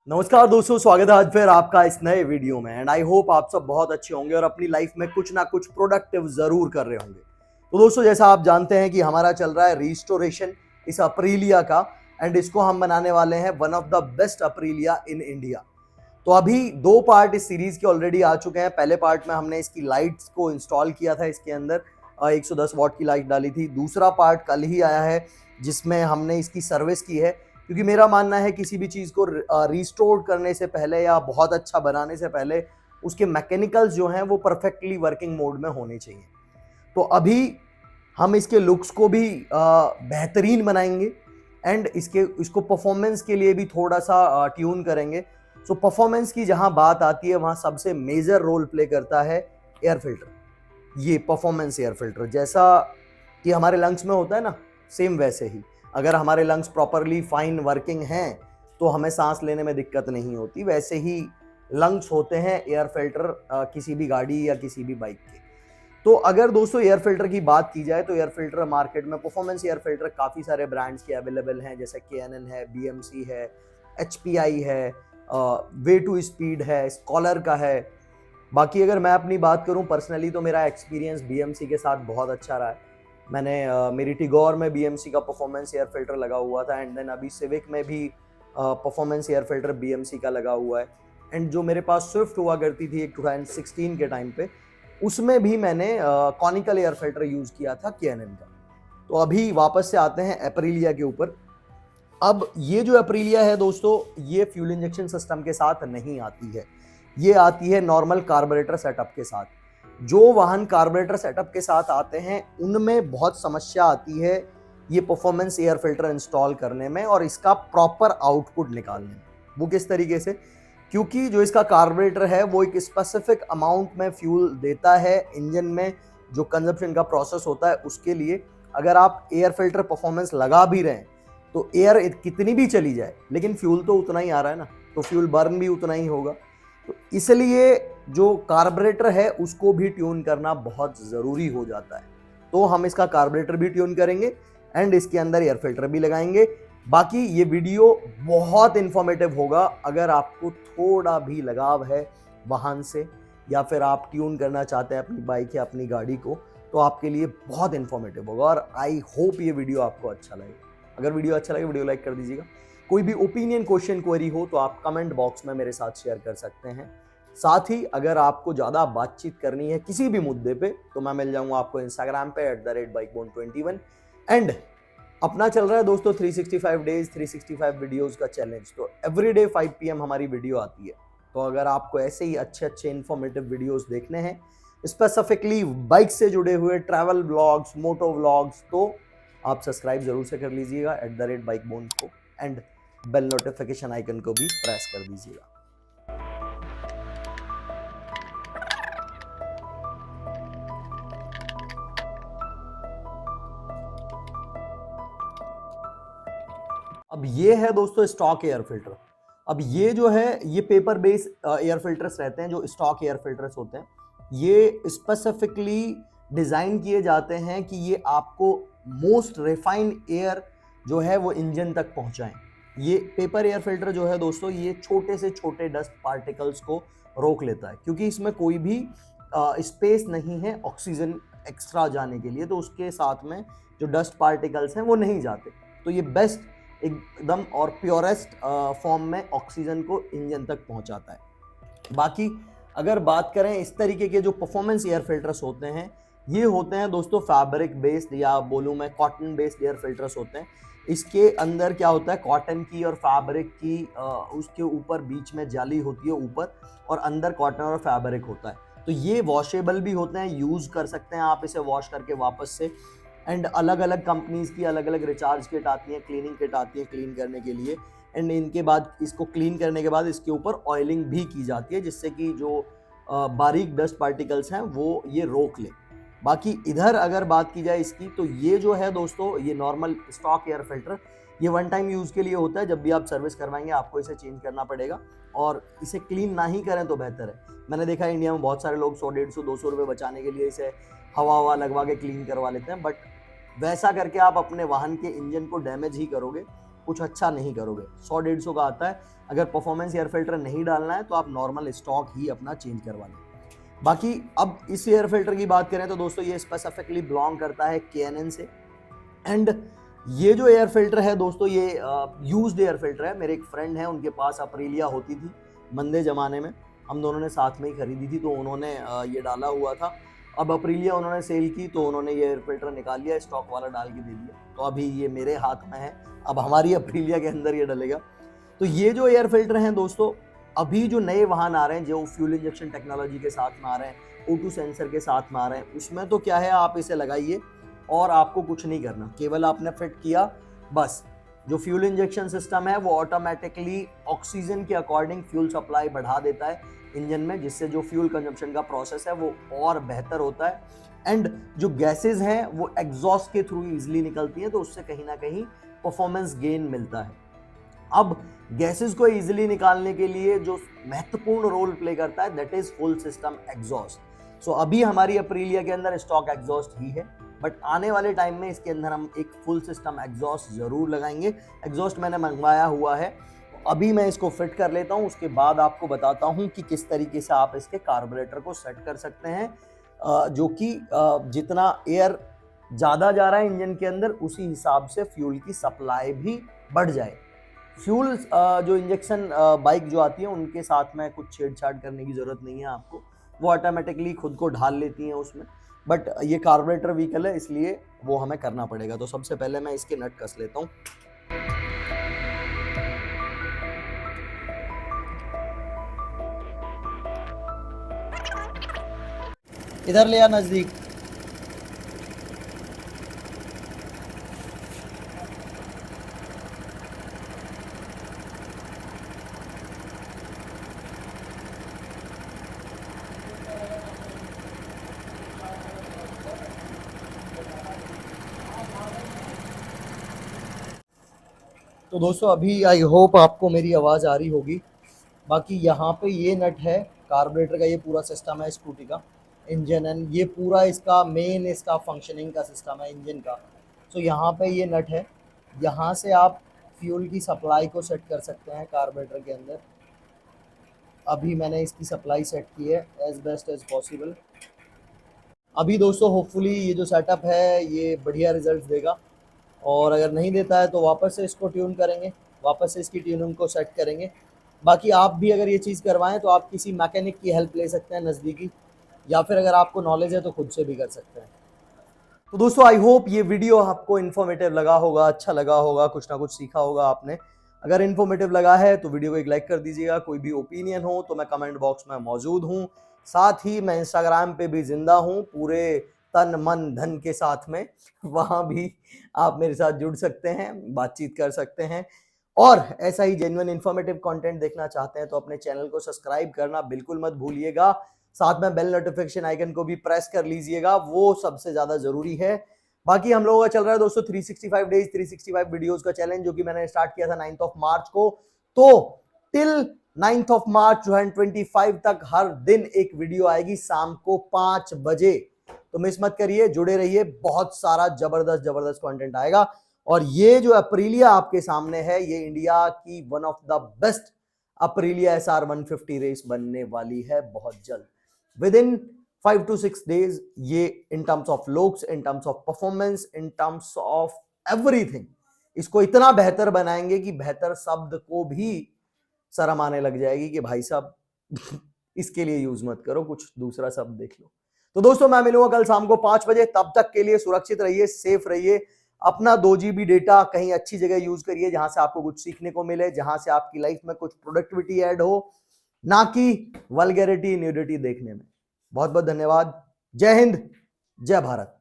नमस्कार दोस्तों, स्वागत है आज फिर आपका इस नए वीडियो में। एंड आई होप आप सब बहुत अच्छे होंगे और अपनी लाइफ में कुछ ना कुछ प्रोडक्टिव जरूर कर रहे होंगे। तो दोस्तों, जैसा आप जानते हैं कि हमारा चल रहा है रिस्टोरेशन इस अप्रीलिया का, एंड इसको हम बनाने वाले हैं one of the best अप्रीलिया in India. तो अभी दो पार्ट इस सीरीज के ऑलरेडी आ चुके हैं। पहले पार्ट में हमने इसकी लाइट्स को इंस्टॉल किया था, इसके अंदर 110 वॉट की लाइट डाली थी। दूसरा पार्ट कल ही आया है जिसमें हमने इसकी सर्विस की है, क्योंकि मेरा मानना है किसी भी चीज़ को रिस्टोर करने से पहले या बहुत अच्छा बनाने से पहले उसके मैकेनिकल्स जो हैं वो परफेक्टली वर्किंग मोड में होने चाहिए। तो अभी हम इसके लुक्स को भी बेहतरीन बनाएंगे एंड इसको परफॉर्मेंस के लिए भी थोड़ा सा ट्यून करेंगे। सो परफॉर्मेंस की जहां बात आती है वहां सबसे मेजर रोल प्ले करता है एयर फिल्टर। ये परफॉर्मेंस एयर फिल्टर जैसा कि हमारे लंग्स में होता है ना, सेम वैसे ही अगर हमारे लंग्स प्रॉपरली फाइन वर्किंग हैं तो हमें सांस लेने में दिक्कत नहीं होती। वैसे ही लंग्स होते हैं एयर फिल्टर किसी भी गाड़ी या किसी भी बाइक के। तो अगर दोस्तों एयर फिल्टर की बात की जाए तो एयर फिल्टर मार्केट में परफॉर्मेंस एयर फिल्टर काफ़ी सारे ब्रांड्स के अवेलेबल हैं, जैसे KNN है, BMC है, HPI है, वे टू स्पीड है, स्कॉलर का है। बाकी अगर मैं अपनी बात करूं पर्सनली तो मेरा एक्सपीरियंस BMC के साथ बहुत अच्छा रहा है। मैंने मेरी टिगोर में BMC का परफॉर्मेंस एयर फिल्टर लगा हुआ था, एंड देन अभी सिविक में भी परफॉर्मेंस एयर फिल्टर BMC का लगा हुआ है। एंड जो मेरे पास स्विफ्ट हुआ करती थी 2016 के टाइम पे, उसमें भी मैंने कॉनिकल एयर फिल्टर यूज़ किया था KNN का। तो अभी वापस से आते हैं एप्रिलिया के ऊपर। अब ये जो एप्रिलिया है दोस्तों, ये फ्यूल इंजेक्शन सिस्टम के साथ नहीं आती है, ये आती है नॉर्मल कार्बोरेटर सेटअप के साथ। जो वाहन कार्बोरेटर सेटअप के साथ आते हैं उनमें बहुत समस्या आती है ये परफॉर्मेंस एयर फिल्टर इंस्टॉल करने में और इसका प्रॉपर आउटपुट निकालने में। वो किस तरीके से? क्योंकि जो इसका कार्बोरेटर है वो एक स्पेसिफिक अमाउंट में फ्यूल देता है इंजन में, जो कंजप्शन का प्रोसेस होता है उसके लिए। अगर आप एयर फिल्टर परफॉर्मेंस लगा भी रहे हैं तो एयर कितनी भी चली जाए लेकिन फ्यूल तो उतना ही आ रहा है ना, तो फ्यूल बर्न भी उतना ही होगा। तो इसलिए जो कार्बोरेटर है उसको भी ट्यून करना बहुत ज़रूरी हो जाता है। तो हम इसका कार्बोरेटर भी ट्यून करेंगे एंड इसके अंदर एयर फिल्टर भी लगाएंगे। बाकी ये वीडियो बहुत इन्फॉर्मेटिव होगा। अगर आपको थोड़ा भी लगाव है वाहन से या फिर आप ट्यून करना चाहते हैं अपनी बाइक या अपनी गाड़ी को, तो आपके लिए बहुत इन्फॉर्मेटिव होगा और आई होप ये वीडियो आपको अच्छा लगे। अगर वीडियो अच्छा लगे वीडियो लाइक कर दीजिएगा। कोई भी ओपिनियन, क्वेश्चन, क्वेरी हो तो आप कमेंट बॉक्स में मेरे साथ शेयर कर सकते हैं। साथ ही अगर आपको ज़्यादा बातचीत करनी है किसी भी मुद्दे पे तो मैं मिल जाऊंगा आपको इंस्टाग्राम पे @bikebone21। एंड अपना चल रहा है दोस्तों 365 डेज 365 वीडियोस का चैलेंज। तो एवरीडे 5 PM हमारी वीडियो आती है। तो अगर आपको ऐसे ही अच्छे अच्छे इन्फॉर्मेटिव वीडियोस देखने हैं, स्पेसिफिकली बाइक से जुड़े हुए ट्रैवल व्लॉग्स, मोटो व्लॉग्स, तो आप सब्सक्राइब जरूर से कर लीजिएगा @bikebone को, एंड बेल नोटिफिकेशन आइकन को भी प्रेस कर दीजिएगा। अब ये है दोस्तों स्टॉक एयर फिल्टर। अब ये जो है ये पेपर बेस एयर फिल्टर्स रहते हैं, जो स्टॉक एयर फिल्टर्स होते हैं। ये स्पेसिफिकली डिज़ाइन किए जाते हैं कि ये आपको मोस्ट रिफाइंड एयर जो है वो इंजन तक पहुंचाएं। ये पेपर एयर फिल्टर जो है दोस्तों, ये छोटे से छोटे डस्ट पार्टिकल्स को रोक लेता है, क्योंकि इसमें कोई भी स्पेस नहीं है ऑक्सीजन एक्स्ट्रा जाने के लिए, तो उसके साथ में जो डस्ट पार्टिकल्स हैं वो नहीं जाते। तो ये बेस्ट एकदम और प्योरेस्ट फॉर्म में ऑक्सीजन को इंजन तक पहुंचाता है। बाकी अगर बात करें इस तरीके के जो परफॉर्मेंस एयर फिल्टर्स होते हैं, ये होते हैं दोस्तों फैब्रिक बेस्ड, या बोलूँ मैं कॉटन बेस्ड एयर फिल्टर्स होते हैं। इसके अंदर क्या होता है, कॉटन की और फैब्रिक की उसके ऊपर बीच में जाली होती है ऊपर, और अंदर कॉटन और फैब्रिक होता है। तो ये वॉशेबल भी होते हैं, यूज़ कर सकते हैं आप इसे वॉश करके वापस से। एंड अलग अलग कंपनीज़ की अलग अलग रिचार्ज किट आती है, क्लीनिंग किट आती है क्लीन करने के लिए। एंड इनके बाद इसको क्लीन करने के बाद इसके ऊपर ऑयलिंग भी की जाती है, जिससे कि जो बारीक डस्ट पार्टिकल्स हैं वो ये रोक ले। बाकी इधर अगर बात की जाए इसकी, तो ये जो है दोस्तों, ये नॉर्मल स्टॉक एयर फिल्टर, ये वन टाइम यूज़ के लिए होता है। जब भी आप सर्विस करवाएंगे आपको इसे चेंज करना पड़ेगा, और इसे क्लीन ना ही करें तो बेहतर है। मैंने देखा है इंडिया में बहुत सारे लोग 100, 150, 200 रुपये बचाने के लिए इसे हवा लगवा के क्लीन करवा लेते हैं, बट वैसा करके आप अपने वाहन के इंजन को डैमेज ही करोगे कुछ अच्छा नहीं करोगे। 100-150 का आता है। अगर परफॉर्मेंस एयर फिल्टर नहीं डालना है तो आप नॉर्मल स्टॉक ही अपना चेंज करवा लें। बाकी अब इस एयर फिल्टर की बात करें तो दोस्तों ये स्पेसिफिकली बिलोंग करता है K&N से। एंड ये जो एयर फिल्टर है दोस्तों ये यूज्ड एयर फिल्टर है। मेरे एक फ्रेंड है, उनके पास अप्रीलिया होती थी मंदे जमाने में, हम दोनों ने साथ में ही खरीदी थी, तो उन्होंने ये डाला हुआ था। अब अप्रीलिया उन्होंने सेल की तो उन्होंने ये एयर फिल्टर निकाल लिया, स्टॉक वाला डाल के दे दिया, तो अभी ये मेरे हाथ में है। अब हमारी अप्रीलिया के अंदर ये डलेगा। तो ये जो एयर फिल्टर हैं दोस्तों, अभी जो नए वाहन आ रहे हैं जो फ्यूल इंजेक्शन टेक्नोलॉजी के साथ में आ रहे हैं, O2 सेंसर के साथ में आ रहे हैं, उसमें तो क्या है, आप इसे लगाइए और आपको कुछ नहीं करना, केवल आपने फिट किया बस। जो फ्यूल इंजेक्शन सिस्टम है वो ऑटोमेटिकली ऑक्सीजन के अकॉर्डिंग फ्यूल सप्लाई बढ़ा देता है इंजन में, जिससे जो फ्यूल कंजप्शन का प्रोसेस है वो और बेहतर होता है। एंड जो गैसेज हैं वो एग्जॉस्ट के थ्रू इजिली निकलती हैं, तो उससे कहीं ना कहीं परफॉर्मेंस गेन मिलता है। अब गैसेस को इजीली निकालने के लिए जो महत्वपूर्ण रोल प्ले करता है that is full system exhaust. So अभी हमारी अप्रीलिया के अंदर स्टॉक एग्जॉस्ट ही है, बट आने वाले टाइम में इसके अंदर हम एक फुल सिस्टम एग्जॉस्ट जरूर लगाएंगे। एग्जॉस्ट मैंने मंगवाया हुआ है, अभी मैं इसको फिट कर लेता हूं, उसके बाद आपको बताता हूं कि किस तरीके से आप इसके कार्बोरेटर को सेट कर सकते हैं, जो कि जितना एयर ज़्यादा जा रहा है इंजन के अंदर उसी हिसाब से फ्यूल की सप्लाई भी बढ़ जाए। फ्यूल जो इंजेक्शन बाइक जो आती है उनके साथ में कुछ छेड़छाड़ करने की ज़रूरत नहीं है आपको, वो ऑटोमेटिकली खुद को ढाल लेती हैं उसमें, बट ये कार्बोरेटर व्हीकल है इसलिए वो हमें करना पड़ेगा। तो सबसे पहले मैं इसके नट कस लेता हूँ। इधर ले आ नजदीक। तो दोस्तों अभी आई होप आपको मेरी आवाज़ आ रही होगी। बाकी यहाँ पे ये नट है कार्बोरेटर का, ये पूरा सिस्टम है स्कूटी का इंजन एंड ये पूरा इसका मेन इसका फंक्शनिंग का सिस्टम है इंजन का। सो यहाँ पे ये नट है, यहाँ से आप फ्यूल की सप्लाई को सेट कर सकते हैं कार्बोरेटर के अंदर। अभी मैंने इसकी सप्लाई सेट की है एज बेस्ट एज पॉसिबल। अभी दोस्तों होपफुली ये जो सेटअप है ये बढ़िया रिजल्ट देगा, और अगर नहीं देता है तो वापस से इसको ट्यून करेंगे, वापस से इसकी ट्यूनिंग को सेट करेंगे। बाकी आप भी अगर ये चीज़ करवाएं तो आप किसी मैकेनिक की हेल्प ले सकते हैं नज़दीकी, या फिर अगर आपको नॉलेज है तो खुद से भी कर सकते हैं। तो दोस्तों आई होप ये वीडियो आपको इन्फॉर्मेटिव लगा होगा, अच्छा लगा होगा, कुछ ना कुछ सीखा होगा आपने। अगर इन्फॉर्मेटिव लगा है तो वीडियो को एक लाइक कर दीजिएगा। कोई भी ओपिनियन हो तो मैं कमेंट बॉक्स में मौजूद हूँ, साथ ही मैं इंस्टाग्राम पे भी जिंदा हूँ पूरे तन मन धन के साथ में, वहाँ भी आप मेरे साथ जुड़ सकते हैं, बातचीत कर सकते हैं। और ऐसा ही जेन्युइन इन्फॉर्मेटिव कंटेंट देखना चाहते हैं तो अपने चैनल को सब्सक्राइब करना बिल्कुल मत भूलिएगा, साथ में बेल नोटिफिकेशन आइकन को भी प्रेस कर लीजिएगा, वो सबसे ज्यादा जरूरी है। बाकी हम लोगों का चल रहा है दोस्तों 365 डेज 365 वीडियोस का चैलेंज, जो कि मैंने स्टार्ट किया था 9th ऑफ मार्च को। तो टिल 9th ऑफ मार्च 2025 तक हर दिन एक वीडियो आएगी शाम को 5 बजे, तो मिस मत करिए, जुड़े रहिए, बहुत सारा जबरदस्त जबरदस्त कंटेंट आएगा। और ये जो अप्रीलिया आपके सामने है ये इंडिया की one of the best Aprilia SR 150 race बनने वाली है बहुत जल्द, विद इन 5 to 6 days। ये in terms of looks, in terms of performance, in terms of everything इसको इतना बेहतर बनाएंगे कि बेहतर शब्द को भी शर्म आने लग जाएगी कि भाई साहब इसके लिए यूज मत करो, कुछ दूसरा शब्द देख लो। तो दोस्तों मैं मिलूंगा कल शाम को 5 बजे, तब तक के लिए सुरक्षित रहिए, सेफ रहिए, अपना 2 GB डेटा कहीं अच्छी जगह यूज करिए जहां से आपको कुछ सीखने को मिले, जहां से आपकी लाइफ में कुछ प्रोडक्टिविटी ऐड हो, ना कि वल्गैरिटी न्यूडिटी देखने में। बहुत बहुत धन्यवाद। जय हिंद, जय भारत।